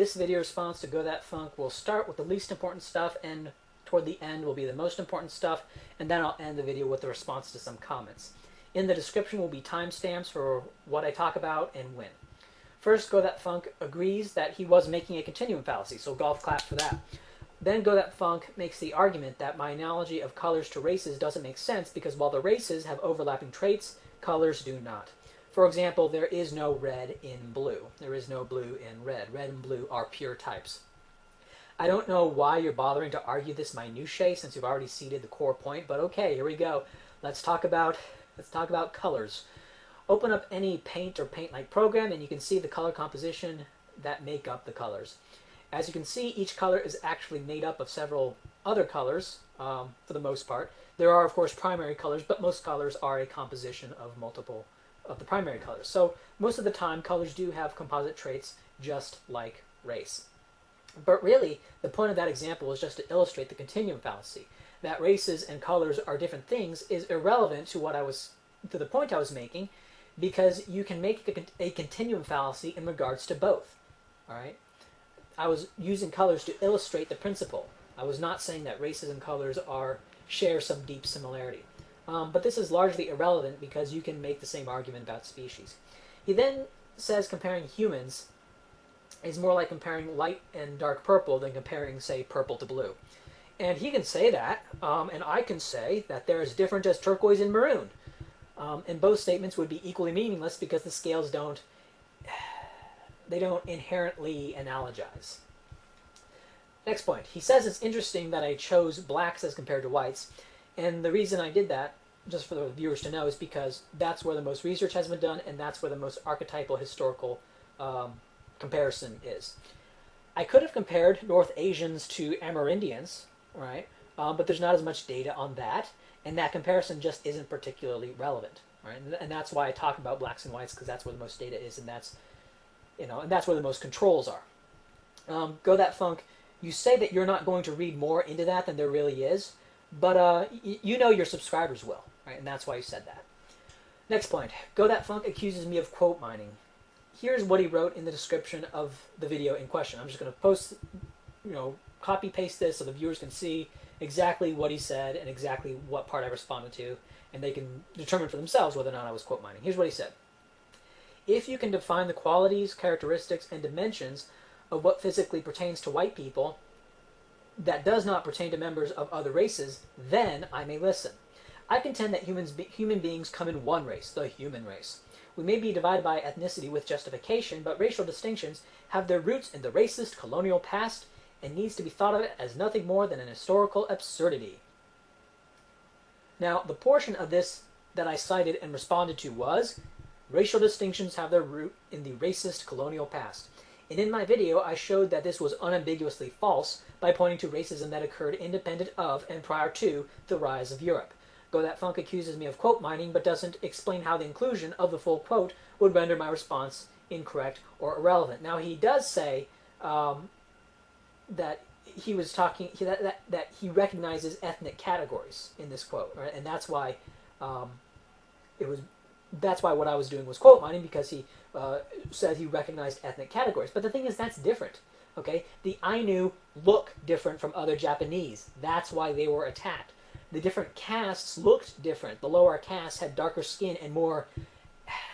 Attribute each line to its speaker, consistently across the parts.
Speaker 1: this video response to Gothatfunk will start with the least important stuff, and toward the end will be the most important stuff, and then I'll end the video with the response to some comments. In the description will be timestamps for what I talk about and when. First, Gothatfunk agrees that he was making a continuum fallacy, so golf clap for that. Then Gothatfunk makes the argument that my analogy of colors to races doesn't make sense because while the races have overlapping traits, colors do not. For example, there is no red in blue. There is no blue in red. Red and blue are pure types. I don't know why you're bothering to argue this minutiae since you've already ceded the core point, but okay, here we go. Let's talk about colors. Open up any Paint or Paint-like program and you can see the color composition that make up the colors. As you can see, each color is actually made up of several other colors, for the most part. There are, of course, primary colors, but most colors are a composition of multiple of the primary colors. So most of the time, colors do have composite traits just like race. But really, the point of that example is just to illustrate the continuum fallacy. That races and colors are different things is irrelevant to the point I was making, because you can make a continuum fallacy in regards to both. All right? I was using colors to illustrate the principle. I was not saying that races and colors share some deep similarity. But this is largely irrelevant because you can make the same argument about species. He then says comparing humans is more like comparing light and dark purple than comparing, say, purple to blue. And he can say that, and I can say that they're as different as turquoise and maroon. And both statements would be equally meaningless because the scales don't inherently analogize. Next point. He says it's interesting that I chose blacks as compared to whites, and the reason I did that, just for the viewers to know, is because that's where the most research has been done, and that's where the most archetypal historical comparison is. I could have compared North Asians to Amerindians, right? But there's not as much data on that, and that comparison just isn't particularly relevant, right? And that's why I talk about blacks and whites, because that's where the most data is, and that's where the most controls are. Gothatfunk, you say that you're not going to read more into that than there really is, but you know your subscribers will, right? And that's why you said that. Next point. Gothatfunk accuses me of quote mining. Here's what he wrote in the description of the video in question. I'm just going to post, copy paste this so the viewers can see exactly what he said and exactly what part I responded to, and they can determine for themselves whether or not I was quote mining. Here's what he said. If you can define the qualities, characteristics, and dimensions of what physically pertains to white people that does not pertain to members of other races, then I may listen. I contend that human beings come in one race, the human race. We may be divided by ethnicity with justification, but racial distinctions have their roots in the racist colonial past and needs to be thought of as nothing more than an historical absurdity. Now, the portion of this that I cited and responded to was, racial distinctions have their root in the racist colonial past. And in my video, I showed that this was unambiguously false by pointing to racism that occurred independent of and prior to the rise of Europe. Gothatfunk accuses me of quote mining, but doesn't explain how the inclusion of the full quote would render my response incorrect or irrelevant. Now, he does say that he was talking that he recognizes ethnic categories in this quote, right? And that's why that's why what I was doing was quote mining, because he said he recognized ethnic categories. But the thing is, that's different. Okay, the Ainu look different from other Japanese. That's why they were attacked. The different castes looked different. The lower castes had darker skin and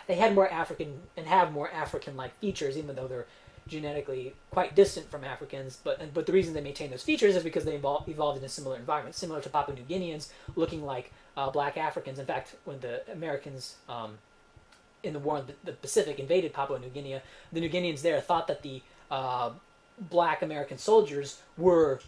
Speaker 1: they had more African and have more African-like features, even though they're genetically quite distant from Africans. But the reason they maintain those features is because they evolved in a similar environment, similar to Papua New Guineans looking like black Africans. In fact, when the Americans in the war in the Pacific invaded Papua New Guinea, the New Guineans there thought that the black American soldiers were,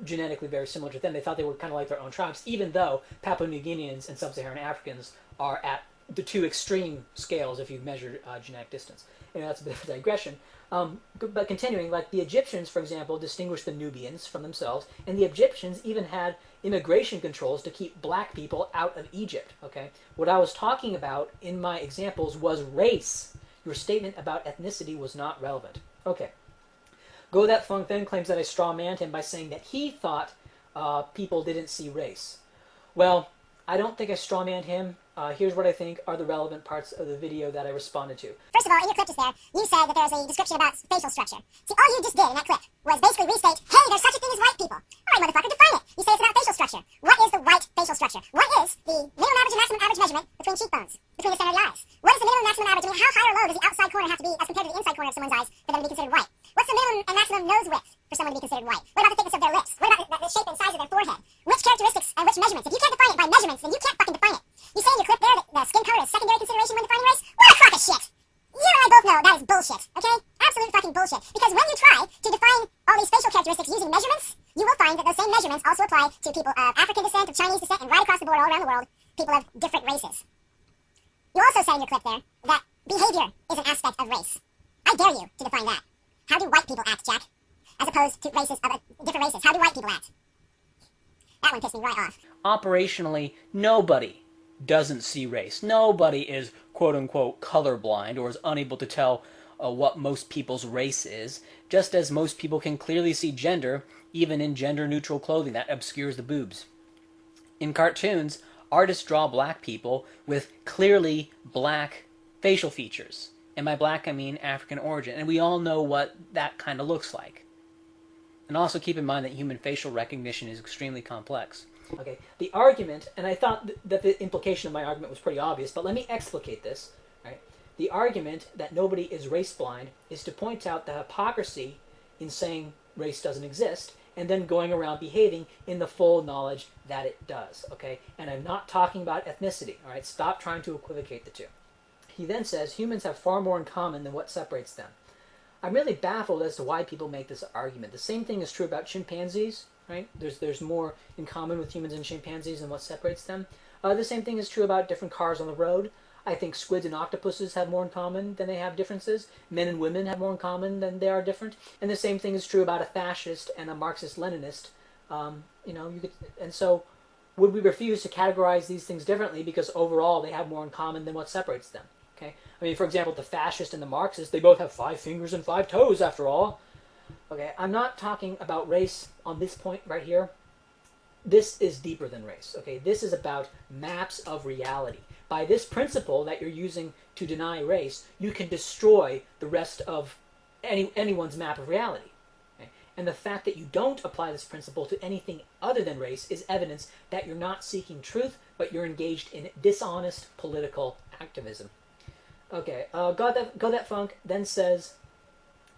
Speaker 1: genetically very similar to them. They thought they were kind of like their own tribes, even though Papua New Guineans and Sub-Saharan Africans are at the two extreme scales if you measure genetic distance. And that's a bit of a digression. But continuing, like the Egyptians, for example, distinguished the Nubians from themselves, and the Egyptians even had immigration controls to keep black people out of Egypt. Okay, what I was talking about in my examples was race. Your statement about ethnicity was not relevant. Okay. Gothatfunk then claims that I strawmanned him by saying that he thought people didn't see race. Well, I don't think I strawmanned him. Here's what I think are the relevant parts of the video that I responded to.
Speaker 2: First of all, in your clip just there, you said that there's a description about facial structure. See, all you just did in that clip was basically restate, hey, there's such a thing as white people. All right, motherfucker, define it. You say it's about facial structure. What is the white facial structure? What is the minimum average and maximum average measurement between cheekbones, between the center of the eyes? What is the minimum and maximum average? I mean, how high or low does the outside corner have to be as compared to the inside corner of someone's eyes for them to be considered white? What's the minimum and maximum nose width for someone to be considered white? What about the thickness of their lips? What about the shape and size of their forehead? Which characteristics and which measurements? If you can't define it by measurements, then you can't fucking define it. You say in your clip there that the skin color is secondary consideration when defining race? What a crock of shit! You and I both know that is bullshit, okay? Absolute fucking bullshit. Because when you try to define all these facial characteristics using measurements, you will find that those same measurements also apply to people of African descent, of Chinese descent, and right across the board all around the world, people of different races. You also say in your clip there that behavior is an aspect of race. I dare you to define that. How do white people act, Jack? As opposed to races of different races. How do white people act? That one pissed me right off.
Speaker 1: Operationally, nobody doesn't see race. Nobody is quote-unquote colorblind or is unable to tell what most people's race is, just as most people can clearly see gender, even in gender-neutral clothing that obscures the boobs. In cartoons, artists draw black people with clearly black facial features. And by black, I mean African origin. And we all know what that kind of looks like. And also keep in mind that human facial recognition is extremely complex. Okay, the argument, and I thought that the implication of my argument was pretty obvious, but let me explicate this. Right? The argument that nobody is race blind is to point out the hypocrisy in saying race doesn't exist, and then going around behaving in the full knowledge that it does. Okay, and I'm not talking about ethnicity. All right, stop trying to equivocate the two. He then says humans have far more in common than what separates them. I'm really baffled as to why people make this argument. The same thing is true about chimpanzees, right? There's more in common with humans and chimpanzees than what separates them. The same thing is true about different cars on the road. I think squids and octopuses have more in common than they have differences. Men and women have more in common than they are different. And the same thing is true about a fascist and a Marxist-Leninist. And so would we refuse to categorize these things differently because overall they have more in common than what separates them? Okay, I mean, for example, the fascist and the Marxist, they both have 5 fingers and 5 toes, after all. Okay, I'm not talking about race on this point right here. This is deeper than race. Okay, this is about maps of reality. By this principle that you're using to deny race, you can destroy the rest of anyone's map of reality. Okay? And the fact that you don't apply this principle to anything other than race is evidence that you're not seeking truth, but you're engaged in dishonest political activism. Okay, Gothatfunk then says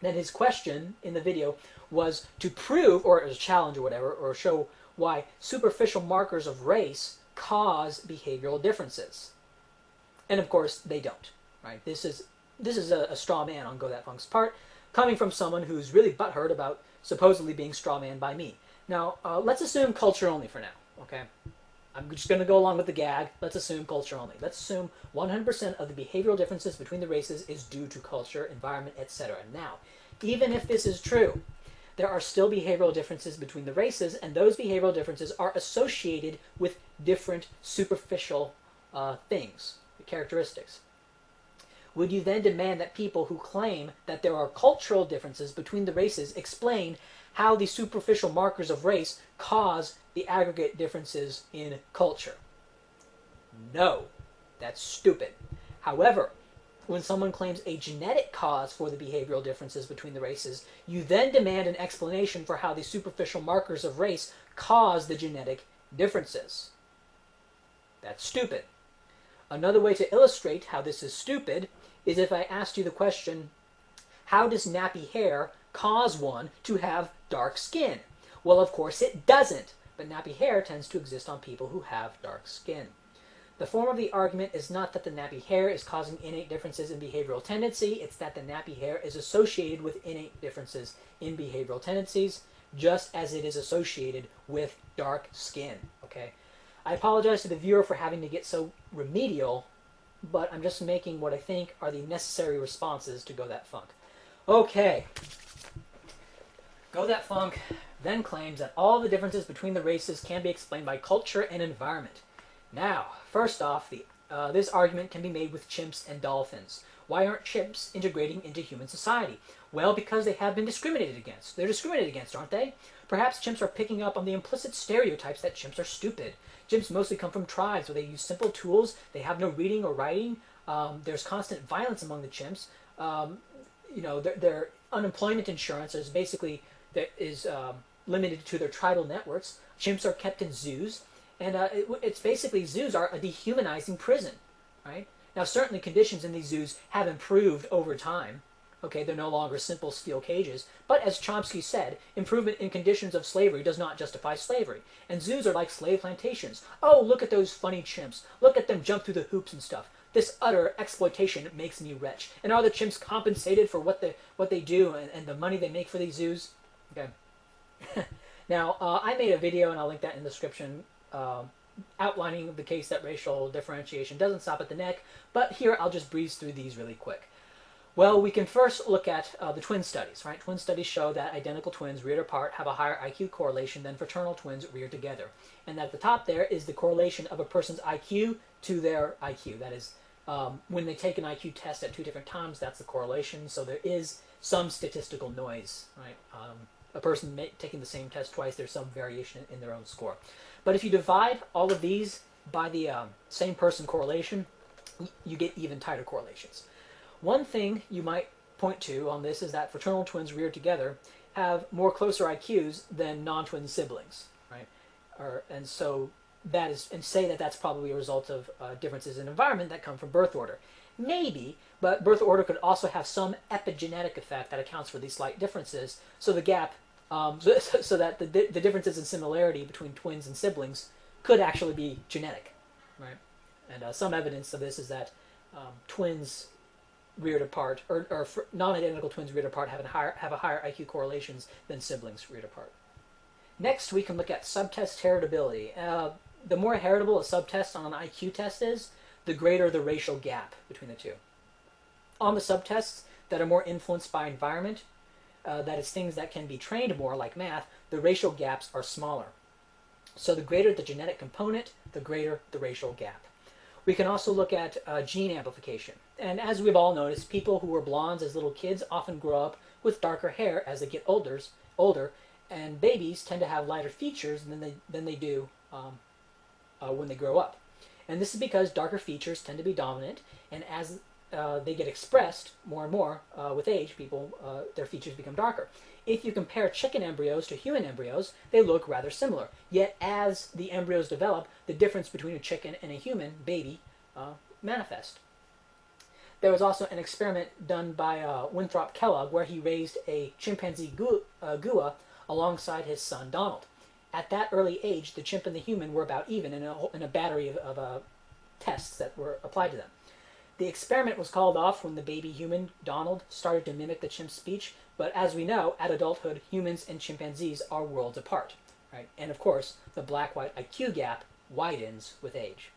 Speaker 1: that his question in the video was to prove, or as a challenge or whatever, or show why superficial markers of race cause behavioral differences. And of course, they don't. Right? This is a straw man on Gothatfunk's part, coming from someone who's really butthurt about supposedly being straw man by me. Now, let's assume culture only for now. Okay. I'm just going to go along with the gag. Let's assume culture only. Let's assume 100% of the behavioral differences between the races is due to culture, environment, etc. Now, even if this is true, there are still behavioral differences between the races, and those behavioral differences are associated with different superficial things, characteristics. Would you then demand that people who claim that there are cultural differences between the races explain how the superficial markers of race cause the aggregate differences in culture? No, that's stupid. However, when someone claims a genetic cause for the behavioral differences between the races, you then demand an explanation for how the superficial markers of race cause the genetic differences. That's stupid. Another way to illustrate how this is stupid is if I asked you the question, how does nappy hair cause one to have dark skin? Well, of course it doesn't, but nappy hair tends to exist on people who have dark skin. The form of the argument is not that the nappy hair is causing innate differences in behavioral tendency, it's that the nappy hair is associated with innate differences in behavioral tendencies, just as it is associated with dark skin. Okay? I apologize to the viewer for having to get so remedial, but I'm just making what I think are the necessary responses to Gothatfunk. Okay. Gothatfunk then claims that all the differences between the races can be explained by culture and environment. Now, first off, the This argument can be made with chimps and dolphins. Why aren't chimps integrating into human society? Well, because they have been discriminated against. They're discriminated against, aren't they? Perhaps chimps are picking up on the implicit stereotypes that chimps are stupid. Chimps mostly come from tribes where they use simple tools. They have no reading or writing. There's constant violence among the chimps. Their unemployment insurance is basically limited to their tribal networks. Chimps are kept in zoos, and it's basically zoos are a dehumanizing prison, right? Now, certainly conditions in these zoos have improved over time. Okay, they're no longer simple steel cages. But as Chomsky said, improvement in conditions of slavery does not justify slavery. And zoos are like slave plantations. Oh, look at those funny chimps. Look at them jump through the hoops and stuff. This utter exploitation makes me rich. And are the chimps compensated for what they do and the money they make for these zoos? Okay. Now, I made a video, and I'll link that in the description, outlining the case that racial differentiation doesn't stop at the neck. But here, I'll just breeze through these really quick. Well, we can first look at the twin studies, right? Twin studies show that identical twins reared apart have a higher IQ correlation than fraternal twins reared together. And at the top there is the correlation of a person's IQ to their IQ. That is, when they take an IQ test at 2 different times, that's the correlation. So there is some statistical noise, right? A person taking the same test twice, there's some variation in their own score. But if you divide all of these by the same person correlation, you get even tighter correlations. One thing you might point to on this is that fraternal twins reared together have more closer IQs than non-twin siblings, right? And say that that's probably a result of differences in environment that come from birth order. Maybe, but birth order could also have some epigenetic effect that accounts for these slight differences. So the gap, so that the differences in similarity between twins and siblings could actually be genetic, right? And some evidence of this is that twins reared apart, or non-identical twins reared apart have a higher IQ correlations than siblings reared apart. Next, we can look at subtest heritability. The more heritable a subtest on an IQ test is, the greater the racial gap between the two. On the subtests that are more influenced by environment, that is things that can be trained more, like math, the racial gaps are smaller. So the greater the genetic component, the greater the racial gap. We can also look at gene amplification. And as we've all noticed, people who were blondes as little kids often grow up with darker hair as they get older, and babies tend to have lighter features than they do when they grow up. And this is because darker features tend to be dominant, and as they get expressed more and more with age, their features become darker. If you compare chicken embryos to human embryos, they look rather similar. Yet as the embryos develop, the difference between a chicken and a human baby manifests. There was also an experiment done by Winthrop Kellogg where he raised a chimpanzee Gua alongside his son Donald. At that early age, the chimp and the human were about even in a battery of tests that were applied to them. The experiment was called off when the baby human, Donald, started to mimic the chimp's speech, but as we know, at adulthood, humans and chimpanzees are worlds apart, right? And of course, the black-white IQ gap widens with age.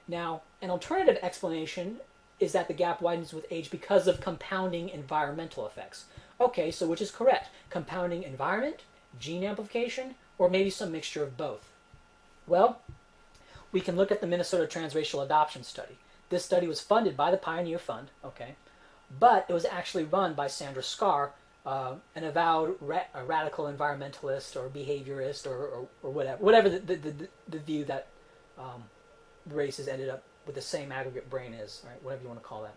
Speaker 1: Now, an alternative explanation is that the gap widens with age because of compounding environmental effects. Okay, so which is correct? Compounding environment, gene amplification, or maybe some mixture of both? Well, we can look at the Minnesota Transracial Adoption Study. This study was funded by the Pioneer Fund, okay, but it was actually run by Sandra Scar, an avowed radical environmentalist or behaviorist or whatever the view that races ended up with the same aggregate brain is, right? Whatever you want to call that.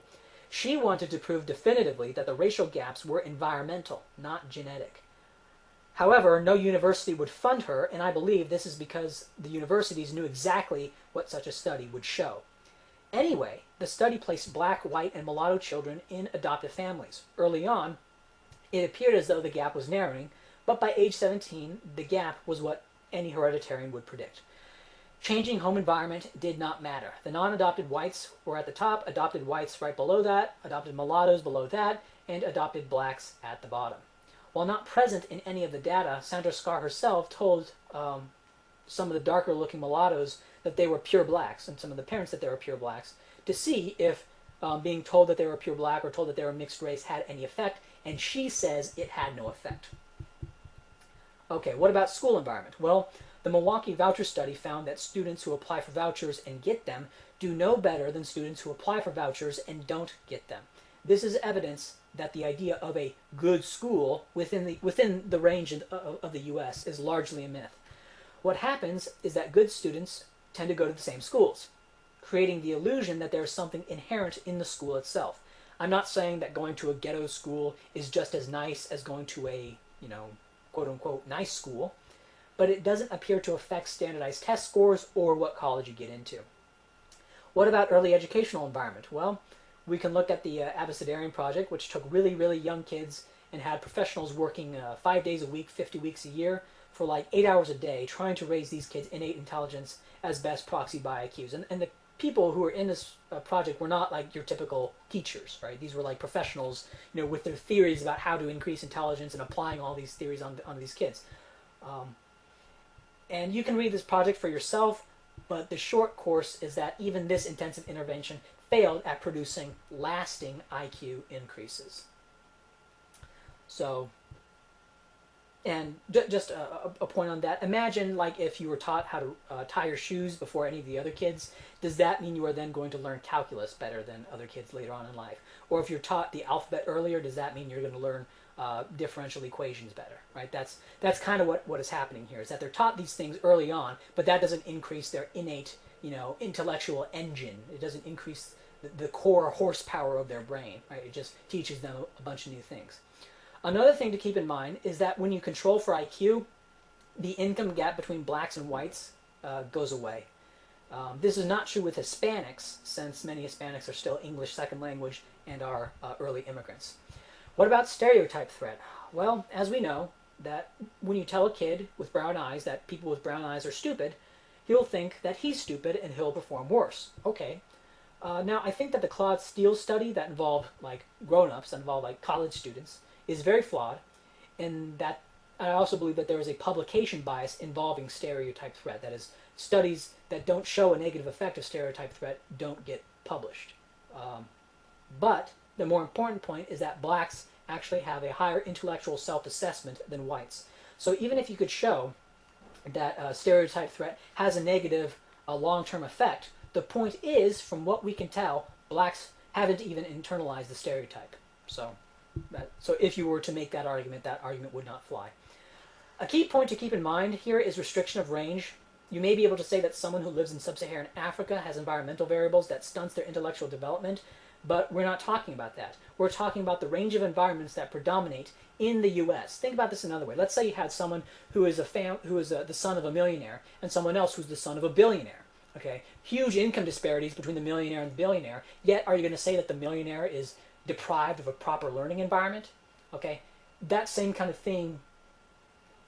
Speaker 1: She wanted to prove definitively that the racial gaps were environmental, not genetic. However, no university would fund her, and I believe this is because the universities knew exactly what such a study would show. Anyway, the study placed black, white, and mulatto children in adoptive families. Early on, it appeared as though the gap was narrowing, but by age 17, the gap was what any hereditarian would predict. Changing home environment did not matter. The non-adopted whites were at the top, adopted whites right below that, adopted mulattoes below that, and adopted blacks at the bottom. While not present in any of the data, Sandra Scar herself told some of the darker-looking mulattoes that they were pure blacks, and some of the parents that they were pure blacks, to see if being told that they were pure black or told that they were mixed race had any effect, and she says it had no effect. Okay, what about school environment? Well, The Milwaukee voucher study found that students who apply for vouchers and get them do no better than students who apply for vouchers and don't get them. This is evidence that the idea of a good school within the range of the U.S. is largely a myth. What happens is that good students tend to go to the same schools, creating the illusion that there is something inherent in the school itself. I'm not saying that going to a ghetto school is just as nice as going to a, quote unquote, nice school, but it doesn't appear to affect standardized test scores or what college you get into. What about early educational environment? Well, we can look at the Abecedarian Project, which took really, really young kids and had professionals working 5 days a week, 50 weeks a year, for like 8 hours a day, trying to raise these kids' innate intelligence as best proxy by IQs. And the people who were in this project were not like your typical teachers, right? These were like professionals, with their theories about how to increase intelligence and applying all these theories on these kids. And you can read this project for yourself, but the short course is that even this intensive intervention failed at producing lasting IQ increases. So, and just a point on that. Imagine like if you were taught how to tie your shoes before any of the other kids. Does that mean you are then going to learn calculus better than other kids later on in life? Or if you're taught the alphabet earlier, does that mean you're going to learn differential equations better, right? That's kind of what is happening here, is that they're taught these things early on, but that doesn't increase their innate, intellectual engine. It doesn't increase the core horsepower of their brain, right? It just teaches them a bunch of new things. Another thing to keep in mind is that when you control for IQ, the income gap between blacks and whites goes away. This is not true with Hispanics, since many Hispanics are still English second language and are early immigrants. What about stereotype threat? Well, as we know, that when you tell a kid with brown eyes that people with brown eyes are stupid, he'll think that he's stupid and he'll perform worse. Okay. Now, I think that the Claude Steele study that involved like grown-ups, that involved like college students, is very flawed, and that I also believe that there is a publication bias involving stereotype threat. That is, studies that don't show a negative effect of stereotype threat don't get published. But the more important point is that blacks actually have a higher intellectual self-assessment than whites. So even if you could show that stereotype threat has a negative long-term effect, the point is, from what we can tell, blacks haven't even internalized the stereotype. So if you were to make that argument would not fly. A key point to keep in mind here is restriction of range. You may be able to say that someone who lives in sub-Saharan Africa has environmental variables that stunts their intellectual development, but we're not talking about that. We're talking about the range of environments that predominate in the U.S. Think about this another way. Let's say you had someone who is the son of a millionaire and someone else who's the son of a billionaire. Okay, huge income disparities between the millionaire and the billionaire. Yet, are you going to say that the millionaire is deprived of a proper learning environment? Okay, that same kind of thing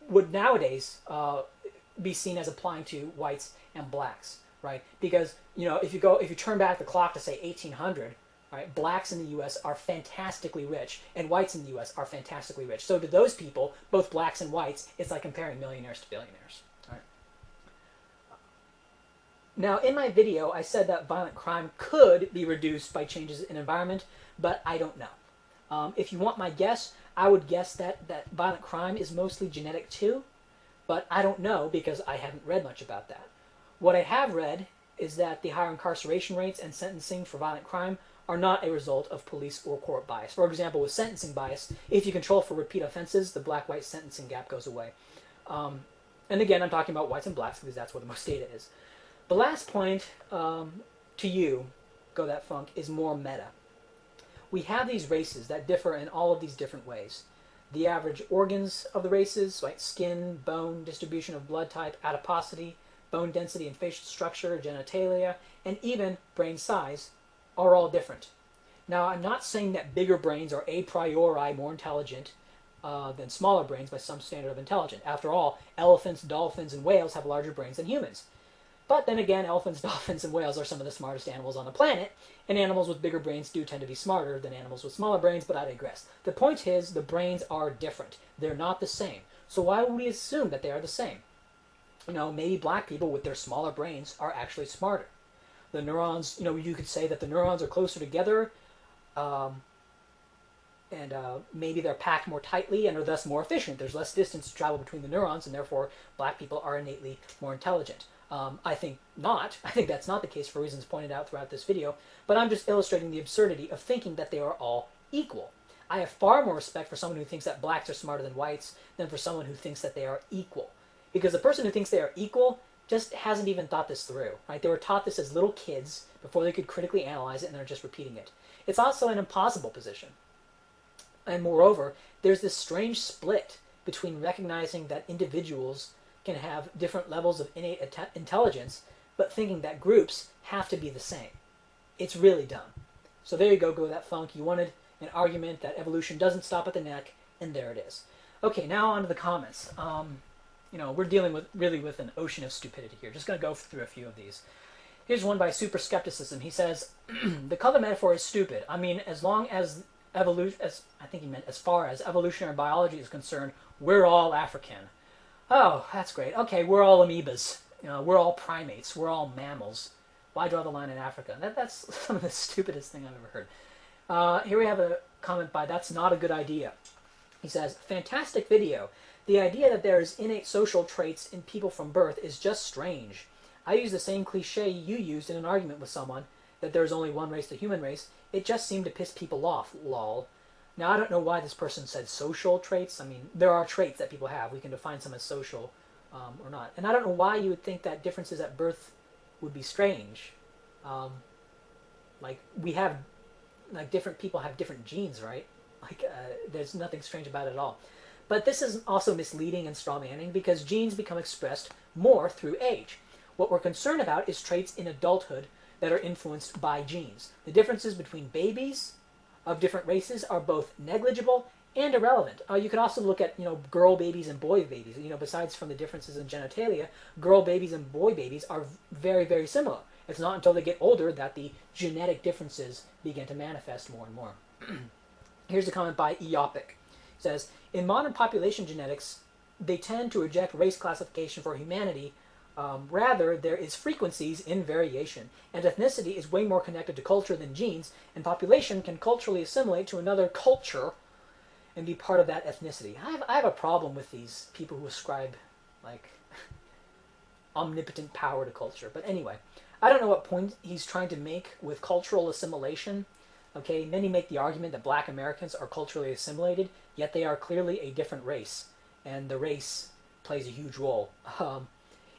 Speaker 1: would nowadays be seen as applying to whites and blacks, right? Because if you turn back the clock to say 1800, right, blacks in the U.S. are fantastically rich, and whites in the U.S. are fantastically rich. So to those people, both blacks and whites, it's like comparing millionaires to billionaires. Right? Now, in my video, I said that violent crime could be reduced by changes in environment, but I don't know. If you want my guess, I would guess that violent crime is mostly genetic too, but I don't know because I haven't read much about that. What I have read is that the higher incarceration rates and sentencing for violent crime are not a result of police or court bias. For example, with sentencing bias, if you control for repeat offenses, the black-white sentencing gap goes away. And again, I'm talking about whites and blacks because that's where the most data is. The last point to you, Gothatfunk, is more meta. We have these races that differ in all of these different ways. The average organs of the races, like skin, bone, distribution of blood type, adiposity, bone density and facial structure, genitalia, and even brain size, are all different. Now, I'm not saying that bigger brains are a priori more intelligent than smaller brains by some standard of intelligence. After all, elephants, dolphins, and whales have larger brains than humans. But then again, elephants, dolphins, and whales are some of the smartest animals on the planet, and animals with bigger brains do tend to be smarter than animals with smaller brains, but I digress. The point is, the brains are different. They're not the same. So why would we assume that they are the same? Maybe black people with their smaller brains are actually smarter. The neurons, you could say that the neurons are closer together and maybe they're packed more tightly and are thus more efficient. There's less distance to travel between the neurons, and therefore black people are innately more intelligent. I think not. I think that's not the case for reasons pointed out throughout this video, but I'm just illustrating the absurdity of thinking that they are all equal. I have far more respect for someone who thinks that blacks are smarter than whites than for someone who thinks that they are equal. Because the person who thinks they are equal just hasn't even thought this through, right? They were taught this as little kids before they could critically analyze it, and they're just repeating it. It's also an impossible position. And moreover, there's this strange split between recognizing that individuals can have different levels of innate intelligence, but thinking that groups have to be the same. It's really dumb. So there you go, Gothatfunk. You wanted an argument that evolution doesn't stop at the neck, and there it is. Okay, now on to the comments. We're dealing with an ocean of stupidity here. Just going to go through a few of these. Here's one by Super Skepticism. He says, the color metaphor is stupid. I mean, as long as evolution, I think he meant as far as evolutionary biology is concerned, we're all African. Oh, that's great. Okay, we're all amoebas. We're all primates. We're all mammals. Why draw the line in Africa? That's some of the stupidest thing I've ever heard. Here we have a comment by That's Not a Good Idea. He says, fantastic video. The idea that there is innate social traits in people from birth is just strange. I use the same cliche you used in an argument with someone, that there is only one race, the human race. It just seemed to piss people off, lol. Now, I don't know why this person said social traits. I mean, there are traits that people have. We can define some as social or not. And I don't know why you would think that differences at birth would be strange. Different people have different genes, right? There's nothing strange about it at all. But this is also misleading and strawmanning because genes become expressed more through age. What we're concerned about is traits in adulthood that are influenced by genes. The differences between babies of different races are both negligible and irrelevant. You can also look at, girl babies and boy babies. Besides from the differences in genitalia, girl babies and boy babies are very, very similar. It's not until they get older that the genetic differences begin to manifest more and more. Here's a comment by Eopic. It says, in modern population genetics, they tend to reject race classification for humanity. Rather, there is frequencies in variation, and ethnicity is way more connected to culture than genes, and population can culturally assimilate to another culture and be part of that ethnicity. I have a problem with these people who ascribe, omnipotent power to culture. But anyway, I don't know what point he's trying to make with cultural assimilation. Okay, many make the argument that black Americans are culturally assimilated, yet they are clearly a different race, and the race plays a huge role.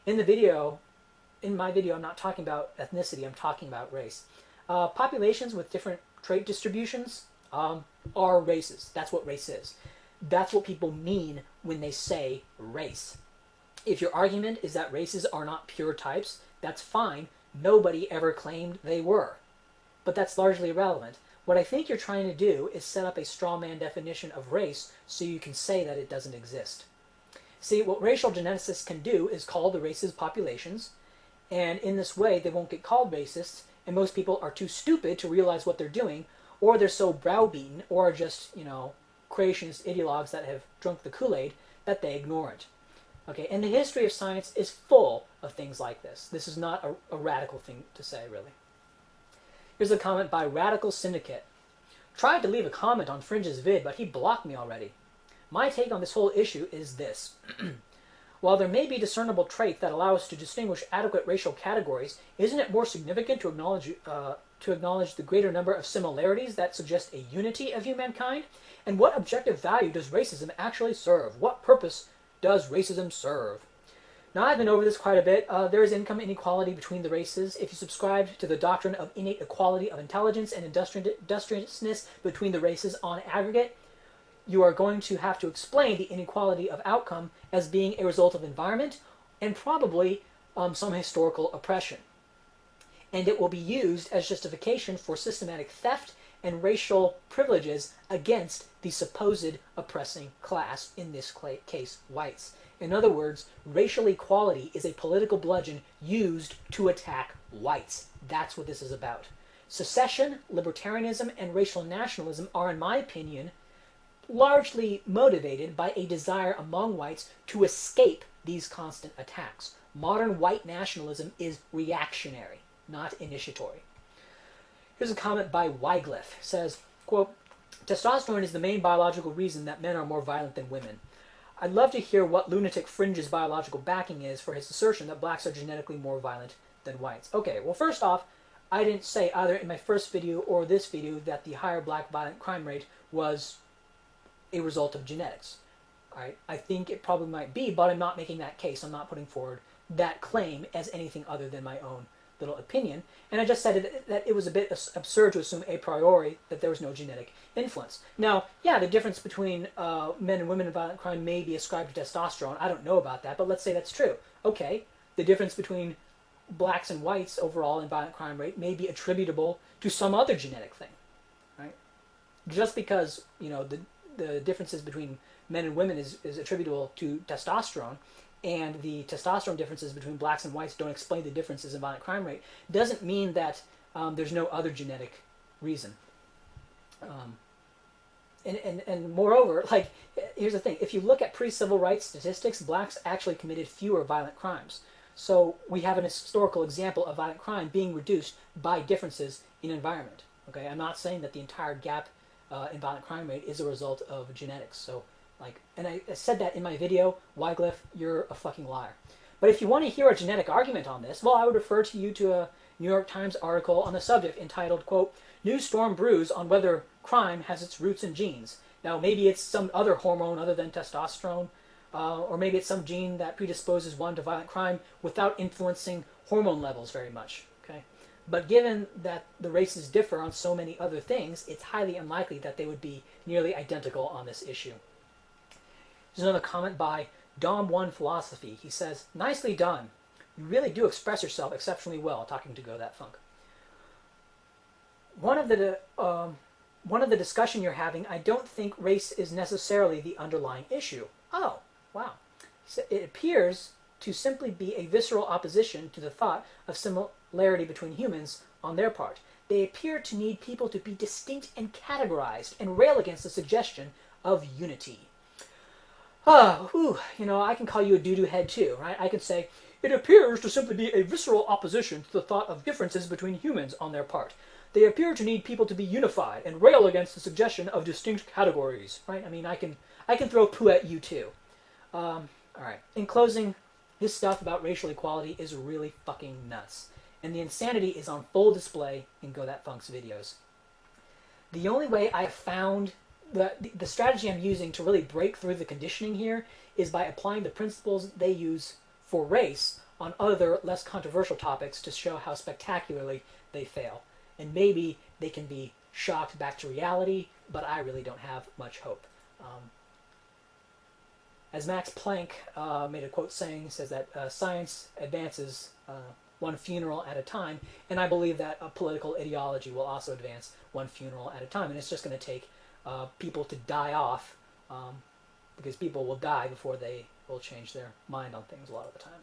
Speaker 1: In my video, I'm not talking about ethnicity, I'm talking about race. Populations with different trait distributions are races. That's what race is. That's what people mean when they say race. If your argument is that races are not pure types, that's fine. Nobody ever claimed they were. But that's largely irrelevant. What I think you're trying to do is set up a straw man definition of race so you can say that it doesn't exist. See, what racial geneticists can do is call the races populations, and in this way they won't get called racists, and most people are too stupid to realize what they're doing, or they're so browbeaten, or are just, creationist ideologues that have drunk the Kool-Aid, that they ignore it. Okay, and the history of science is full of things like this. This is not a radical thing to say, really. Here's a comment by Radical Syndicate. Tried to leave a comment on Fringe's vid, but he blocked me already. My take on this whole issue is this. While there may be discernible traits that allow us to distinguish adequate racial categories, isn't it more significant to acknowledge the greater number of similarities that suggest a unity of humankind? And what objective value does racism actually serve? What purpose does racism serve? Now, I've been over this quite a bit. There is income inequality between the races. If you subscribe to the doctrine of innate equality of intelligence and industriousness between the races on aggregate, you are going to have to explain the inequality of outcome as being a result of environment and probably some historical oppression. And it will be used as justification for systematic theft and racial privileges against the supposed oppressing class, in this case, whites. In other words, racial equality is a political bludgeon used to attack whites. That's what this is about. Secession, libertarianism, and racial nationalism are, in my opinion, largely motivated by a desire among whites to escape these constant attacks. Modern white nationalism is reactionary, not initiatory. Here's a comment by Wycliffe. It says, quote, Testosterone is the main biological reason that men are more violent than women. I'd love to hear what lunatic Fringe's biological backing is for his assertion that blacks are genetically more violent than whites. Okay, well, first off, I didn't say either in my first video or this video that the higher black violent crime rate was a result of genetics. Right? I think it probably might be, but I'm not making that case. I'm not putting forward that claim as anything other than my own little opinion. And I just said that it was a bit absurd to assume a priori that there was no genetic influence. Now, yeah, the difference between men and women in violent crime may be ascribed to testosterone. I don't know about that, but let's say that's true. Okay, the difference between blacks and whites overall in violent crime rate may be attributable to some other genetic thing, right? Just because, you know, the differences between men and women is attributable to testosterone, and the testosterone differences between blacks and whites don't explain the differences in violent crime rate, doesn't mean that there's no other genetic reason. And moreover, like, here's the thing. If you look at pre-civil rights statistics, blacks actually committed fewer violent crimes. So we have an historical example of violent crime being reduced by differences in environment. Okay, I'm not saying that the entire gap in violent crime rate is a result of genetics. So, like, and I said that in my video, Wycliffe, you're a fucking liar. But if you want to hear a genetic argument on this, well, I would refer to you to a New York Times article on the subject entitled, quote, "New Storm Brews on Whether Crime Has Its Roots in Genes." Now, maybe it's some other hormone other than testosterone, or maybe it's some gene that predisposes one to violent crime without influencing hormone levels very much. Okay, but given that the races differ on so many other things, it's highly unlikely that they would be nearly identical on this issue. There's another comment by Dom1 Philosophy. He says, "Nicely done. You really do express yourself exceptionally well," talking to Gothatfunk. One of the discussion you're having, I don't think race is necessarily the underlying issue. Oh, wow. So it appears to simply be a visceral opposition to the thought of similarity between humans on their part. They appear to need people to be distinct and categorized and rail against the suggestion of unity. You know, I can call you a doo-doo head too, right? I could say, it appears to simply be a visceral opposition to the thought of differences between humans on their part. They appear to need people to be unified and rail against the suggestion of distinct categories, right? I mean, I can throw poo at you too. All right. In closing, this stuff about racial equality is really fucking nuts, and the insanity is on full display in Gothatfunk's videos. The only way I have found the strategy I'm using to really break through the conditioning here is by applying the principles they use for race on other, less controversial topics to show how spectacularly they fail. And maybe they can be shocked back to reality, but I really don't have much hope. As Max Planck made a quote saying, says that science advances one funeral at a time, and I believe that a political ideology will also advance one funeral at a time, and it's just going to take people to die off, because people will die before they will change their mind on things a lot of the time.